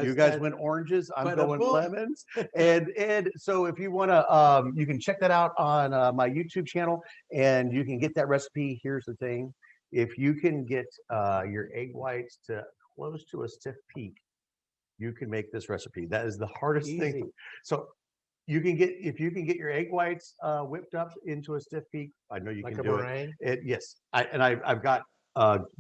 You guys went oranges, I'm bada going boom. lemons. And so if you want to, you can check that out on my YouTube channel, and you can get that recipe. Here's the thing. If you can get your egg whites to close to a stiff peak, you can make this recipe. That is the hardest Easy. thing. So you can get, if you can get your egg whites whipped up into a stiff peak, I know you Like can a do meringue? it. Yes, I've got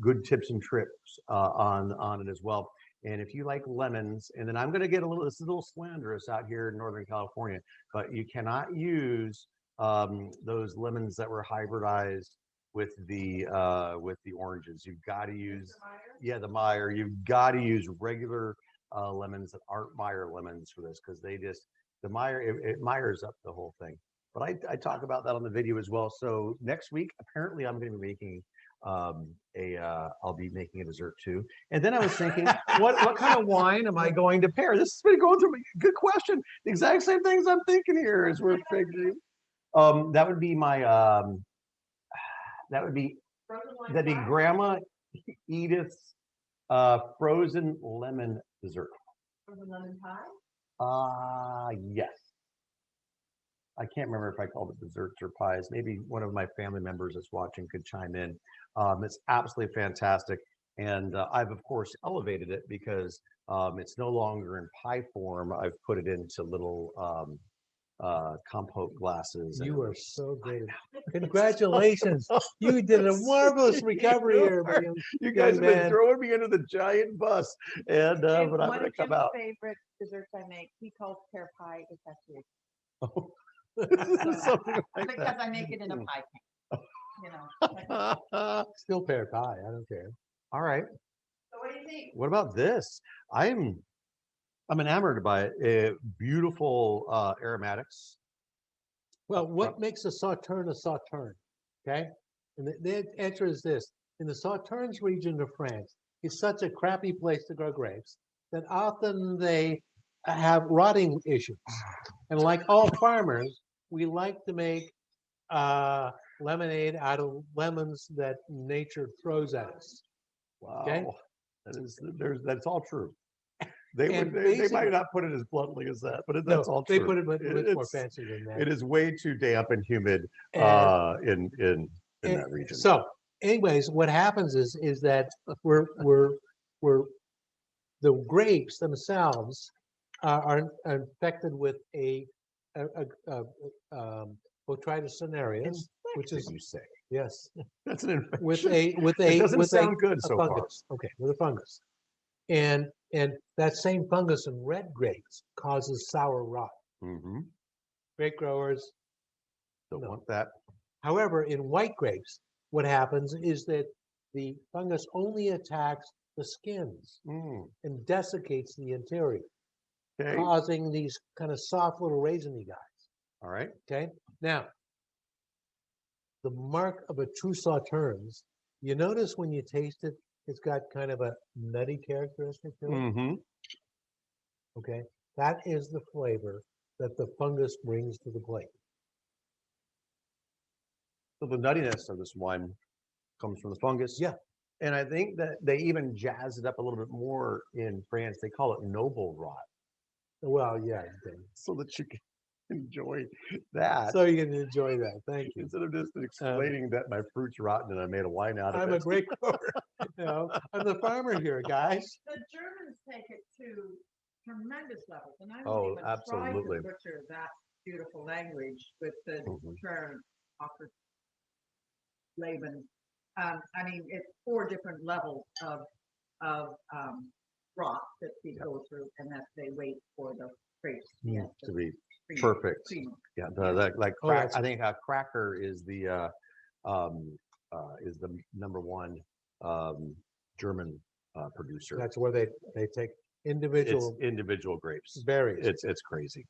good tips and tricks on it as well. And if you like lemons, and then I'm going to get a little, this is a little slanderous out here in Northern California, but you cannot use those lemons that were hybridized with the oranges. You've got to use, the Meyer. You've got to use regular lemons that aren't Meyer lemons for this, because they just, the Meyer, it Meyers up the whole thing. But I talk about that on the video as well. So next week, apparently I'm going to be making I'll be making a dessert too. And then I was thinking, what kind of wine am I going to pair? This has been going through me. Good question. The exact same things I'm thinking here as we're figuring. That would be my that'd be Grandma Edith's frozen lemon dessert. Frozen lemon pie? Yes. I can't remember if I called it desserts or pies. Maybe one of my family members that's watching could chime in. It's absolutely fantastic. And I've, of course, elevated it because it's no longer in pie form. I've put it into little compote glasses. You are so great. Congratulations. You did a marvelous recovery here. You guys have been man. throwing me under the giant bus. And but I'm One going to of come Jim's out. favorite desserts I make, he calls pear pie. It's actually Something like because that. I make it in a pie pan. You know. Still pear pie. I don't care. All right. So what do you think? What about this? I'm enamored by it. Beautiful aromatics. Well, what makes a sauterne a sauterne? Okay. And the answer is this. In the Sauternes region of France, it's such a crappy place to grow grapes that often they have rotting issues. And like all farmers, we like to make lemonade out of lemons that nature throws at us. Wow. Okay. That's all true. They And they might not put it as bluntly as that, but that's all they true. put it much more fancy than that. It is way too damp and humid And- in that region. So, anyways, what happens is that we're the grapes themselves are infected with a botrytis cinereus, which is you say yes, that's an infection. with a It doesn't sound good so far. fungus. Okay, with a fungus, and that same fungus in red grapes causes sour rot. Mm-hmm. Grape growers Don't No. want that. However, in white grapes, what happens is that the fungus only attacks the skins Mm. and desiccates the interior, Okay. causing these kind of soft little raisiny guys. All right. Okay. Now, the mark of a true Sauternes, you notice when you taste it, it's got kind of a nutty characteristic to it. Mm-hmm. Okay. That is the flavor that the fungus brings to the plate. So the nuttiness of this wine comes from the fungus. Yeah. And I think that they even jazz it up a little bit more in France. They call it noble rot, Well, yeah. Okay. so that you can enjoy that. So you can enjoy that. Thank you. Instead of just explaining that my fruit's rotten and I made a wine out of I'm it. a great grower. I'm the farmer here, guys. The Germans take it to tremendous levels, and I Oh, won't even try absolutely. to butcher that beautiful language with the Mhm. term offered Laban. I mean, it's 4 different levels of rot that they go through, and that they wait for the grapes To be cream- perfect. cream. Yeah, Oh, that's- I think cracker is the number one German producer. That's where they take individual individual grapes. berries It's crazy.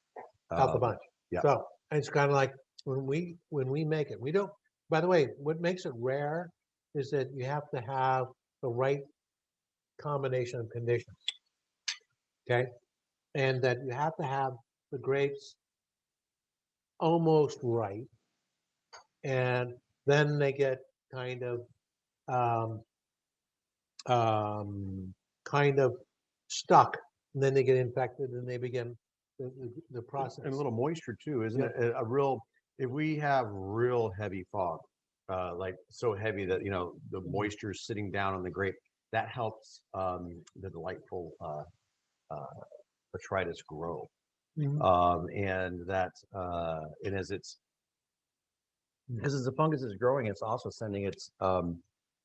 out the bunch. yeah. So it's kind of like when we make it, we don't. By the way, what makes it rare is that you have to have the right combination of conditions. Okay, and that you have to have the grapes almost right, and then they get kind of um, kind of stuck, and then they get infected, and they begin the process. And a little moisture too, isn't Yeah. it? A real, if we have real heavy fog, like so heavy that, the moisture is sitting down on the grape, that helps the delightful botrytis grow. Mhm. And that, and as the fungus is growing, it's also sending its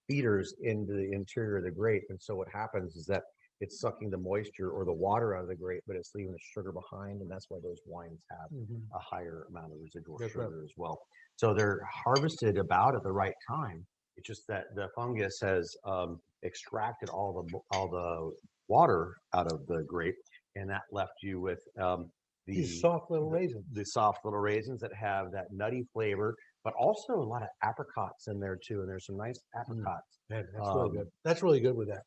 feeders into the interior of the grape. And so what happens is that it's sucking the moisture or the water out of the grape, but it's leaving the sugar behind. And that's why those wines have Mhm. a higher amount of residual That's right. sugar as well. So they're harvested about at the right time. It's just that the fungus has extracted all the water out of the grape, and that left you with These soft little raisins. the soft little raisins that have that nutty flavor, but also a lot of apricots in there too. And there's some nice apricots. Man, that's really good. That's really good with that.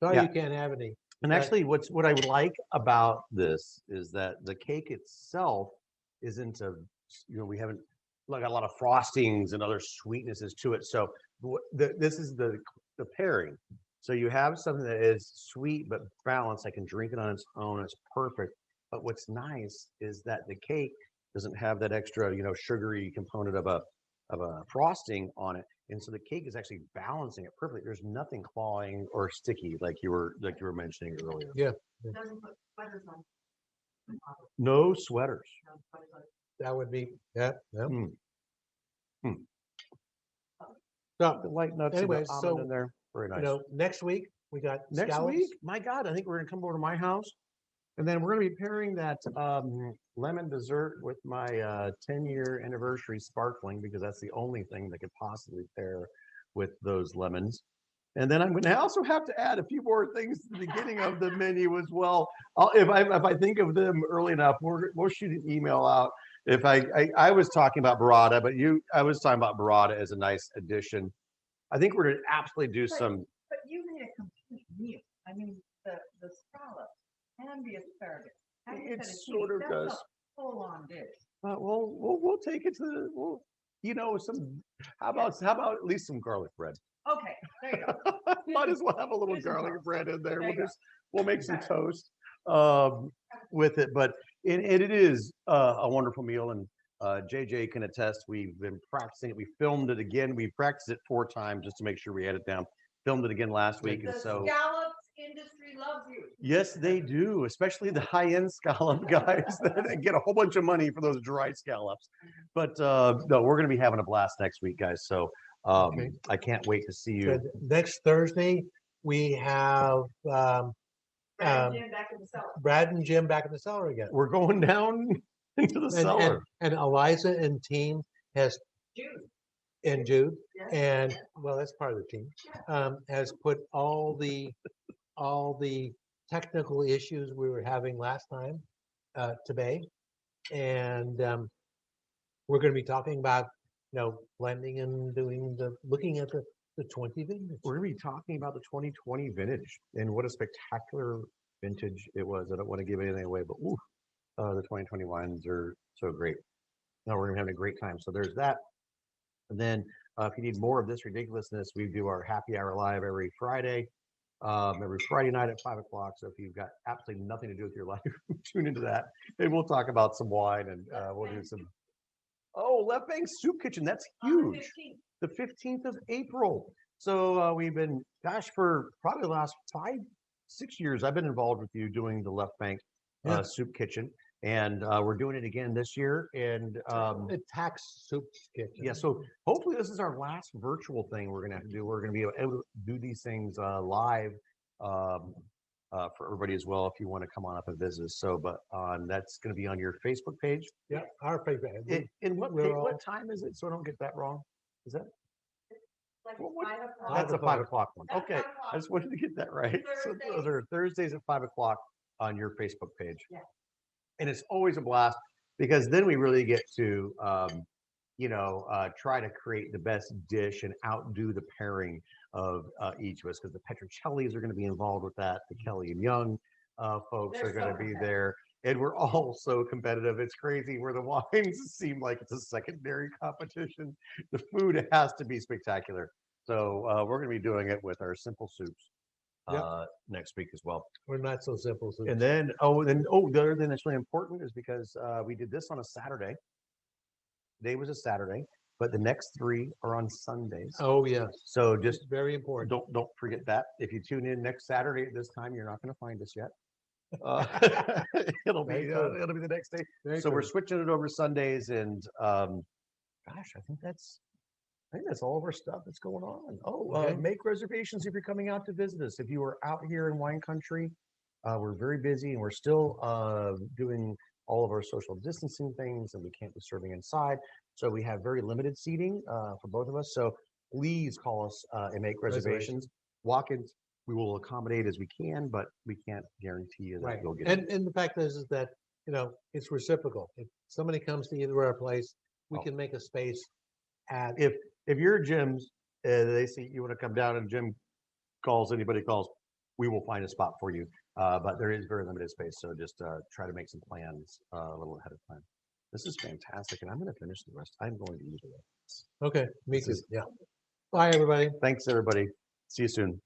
Sorry yeah. you can't have any. And But- actually, what I would like about this is that the cake itself isn't we haven't got a lot of frostings and other sweetnesses to it. So this is the pairing. So you have something that is sweet but balanced. I can drink it on its own. It's perfect. But what's nice is that the cake doesn't have that extra, sugary component of a frosting on it. And so the cake is actually balancing it perfectly. There's nothing clawing or sticky like you were mentioning earlier. Yeah, Doesn't put sweaters on. No sweaters. No sweaters on. that would be, yeah. Mm. Mm. So, The light nuts Anyways, and the so, almond in there. Very nice. next week we got Next scallops. week, my God, I think we're gonna come over to my house, and then we're gonna be pairing that lemon dessert with my 10-year anniversary sparkling, because that's the only thing that could possibly pair with those lemons. And then I'm gonna also have to add a few more things to the beginning of the menu as well. If I think of them early enough, we'll shoot an email out. If I was talking about burrata, but I was talking about burrata as a nice addition. I think we're gonna absolutely do some. But you made a complete meal. I mean, the scallops and the asparagus. and the It fettuccine, sort of that's does. a full-on dish. We'll take it to some. How about at least some garlic bread? Okay, there you go. Might as well have a little Here's some garlic toast. bread in there. There you go. We'll make some Okay. toast with it. But it is a wonderful meal, and JJ can attest. We've been practicing it. We filmed it again. We practiced it 4 times just to make sure we had it down. Filmed it again last week, The and so scallops industry loves you. yes, they do. Especially the high-end scallop guys that get a whole bunch of money for those dry scallops. But no, we're going to be having a blast next week, guys. So Okay. I can't wait to see you. And next Thursday, we have Brad and Jim back in the cellar. Brad and Jim back in the cellar again. We're going down into the cellar. And Eliza and team has, Jude. and Jude, Yes. and well, that's part of the team, has put all the technical issues we were having last time to bay. And we're going to be talking about, blending and looking at the 20 vintage. We're going to be talking about the 2020 vintage and what a spectacular vintage it was. I don't want to give anything away, but the 2020 wines are so great. No, we're going to be having a great time. So there's that. And then if you need more of this ridiculousness, we do our happy hour live every Friday night at 5 o'clock. So if you've got absolutely nothing to do with your life, tune into that. And we'll talk about some wine, and we'll do some. Oh, Left Bank Soup Kitchen. That's huge. The 15th of April. So we've been, for probably the last 5-6 years, I've been involved with you doing the Left Bank Soup Kitchen. And we're doing it again this year. And A tax soup kitchen. yeah, so hopefully this is our last virtual thing we're gonna have to do. We're gonna be able to do these things live for everybody as well if you want to come on up and visit us. So, but that's gonna be on your Facebook page. Yeah, our favorite. And what we're all- time is it? So I don't get that wrong. Is that? Like What- 5 o'clock. That's a 5 o'clock one. That's Okay, 5 o'clock. I just wanted to get that right. So Thursdays. those are Thursdays at 5 o'clock. on your Facebook page. Yeah. And it's always a blast because then we really get to, try to create the best dish and outdo the pairing of each of us because the Petrocellis are going to be involved with that. The Kelly and Young folks They're are going so to be competitive. there. And we're all so competitive. It's crazy where the wines seem like it's a secondary competition. The food has to be spectacular. So we're going to be doing it with our simple soups Yep. next week as well. We're not so simple. So And then, the other thing that's really important is because we did this on a Saturday. Today was a Saturday, but the next 3 are on Sundays. oh yes, So just just very important. don't forget that. If you tune in next Saturday at this time, you're not going to find us yet. It'll Very be true. it'll be the next day. Very So we're true. switching it over Sundays, and gosh, I think that's all of our stuff that's going on. Oh, Okay. make reservations if you're coming out to visit us. If you are out here in wine country, we're very busy and we're still doing all of our social distancing things, and we can't be serving inside. So we have very limited seating for both of us. So please call us and make reservations. Walk-ins, we will accommodate as we can, but we can't guarantee you that Right. you'll get in. And the fact is that, it's reciprocal. If somebody comes to either our place, we Oh. can make a space at, If you're Jim's, they see you want to come down and Jim calls, anybody calls, we will find a spot for you. But there is very limited space, so just try to make some plans a little ahead of time. This is fantastic, and I'm going to finish the rest. I'm going to eat it. okay, me This too. is- Yeah. Bye, everybody. Thanks, everybody. See you soon.